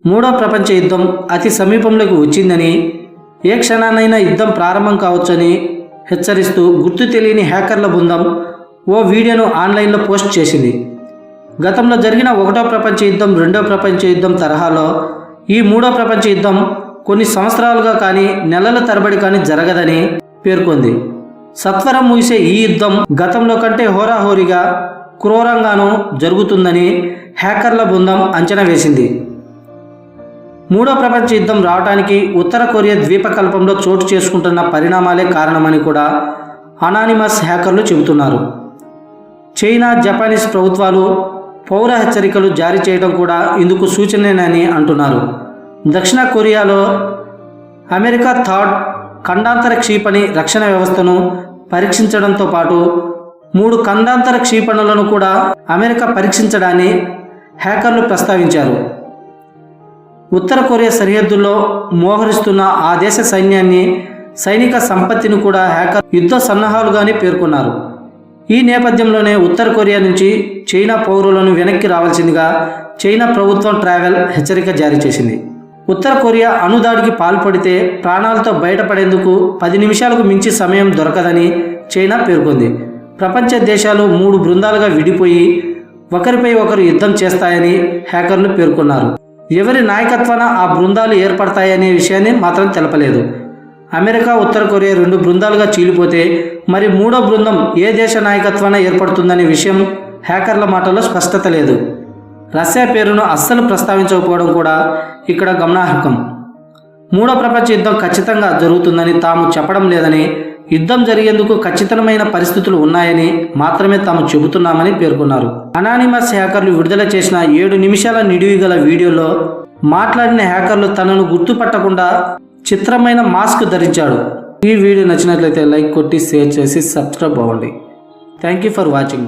మూడో ప్రపంచ యుద్ధం అతి సమీపంలోకి వచ్చిందని, ఏ క్షణానైనా యుద్ధం ప్రారంభం కావచ్చని హెచ్చరిస్తూ గుర్తు తెలియని హ్యాకర్ల బృందం ఓ వీడియోను ఆన్లైన్లో పోస్ట్ చేసింది. గతంలో జరిగిన ఒకటో ప్రపంచ యుద్ధం, రెండో ప్రపంచ యుద్ధం తరహాలో ఈ మూడో ప్రపంచ యుద్ధం కొన్ని సంవత్సరాలుగా కానీ నెలల తరబడి కానీ జరగదని పేర్కొంది. సత్వరం ముగిసే ఈ యుద్ధం గతంలో కంటే హోరాహోరీగా క్రూరంగానూ జరుగుతుందని హ్యాకర్ల బృందం అంచనా వేసింది. మూడో ప్రపంచ యుద్ధం రావడానికి ఉత్తర కొరియా ద్వీపకల్పంలో చోటు చేసుకుంటున్న పరిణామాలే కారణమని కూడా అనానిమస్ హ్యాకర్లు చెబుతున్నారు. చైనా, జపానీస్ ప్రభుత్వాలు పౌర హెచ్చరికలు జారీ చేయడం కూడా ఇందుకు సూచనేనని అంటున్నారు. దక్షిణ కొరియాలో అమెరికా థర్డ్ ఖండాంతర క్షిపణి రక్షణ వ్యవస్థను పరీక్షించడంతో పాటు 3 ఖండాంతర క్షిపణులను కూడా అమెరికా పరీక్షించడాన్ని హ్యాకర్లు ప్రస్తావించారు. ఉత్తర కొరియా సరిహద్దుల్లో మోహరిస్తున్న ఆ దేశ సైన్యాన్ని, సైనిక సంపత్తిని కూడా హ్యాకర్ యుద్ధ సన్నాహాలుగానే పేర్కొన్నారు. ఈ నేపథ్యంలోనే ఉత్తర కొరియా నుంచి చైనా పౌరులను వెనక్కి రావాల్సిందిగా చైనా ప్రభుత్వం ట్రావెల్ హెచ్చరిక జారీ చేసింది. ఉత్తర కొరియా అణుదాడికి పాల్పడితే ప్రాణాలతో బయటపడేందుకు 10 నిమిషాలకు మించి సమయం దొరకదని చైనా పేర్కొంది. ప్రపంచ దేశాలు 3 బృందాలుగా విడిపోయి ఒకరిపై ఒకరు యుద్ధం చేస్తాయని హ్యాకర్లు పేర్కొన్నారు. ఎవరి నాయకత్వాన ఆ బృందాలు ఏర్పడతాయనే విషయాన్ని మాత్రం తెలపలేదు. అమెరికా, ఉత్తర కొరియా 2 బృందాలుగా చీలిపోతే మరి 3వ బృందం ఏ దేశ నాయకత్వాన ఏర్పడుతుందనే విషయం హ్యాకర్ల మాటల్లో స్పష్టత లేదు. రష్యా పేరును అస్సలు ప్రస్తావించకపోవడం కూడా ఇక్కడ గమనార్హం. మూడో ప్రపంచ యుద్ధం ఖచ్చితంగా జరుగుతుందని తాము చెప్పడం లేదని, యుద్ధం జరిగేందుకు ఖచ్చితమైన పరిస్థితులు ఉన్నాయని మాత్రమే తాము చెబుతున్నామని పేర్కొన్నారు. అనానిమస్ హ్యాకర్లు విడుదల చేసిన 7 నిమిషాల నిడివి గల వీడియోలో మాట్లాడిన హ్యాకర్లు తనను గుర్తుపట్టకుండా చిత్రమైన మాస్క్ ధరించాడు. ఈ వీడియో నచ్చినట్లయితే లైక్ కొట్టి షేర్ చేసి సబ్స్క్రైబ్ అవ్వండి. Thank you for watching.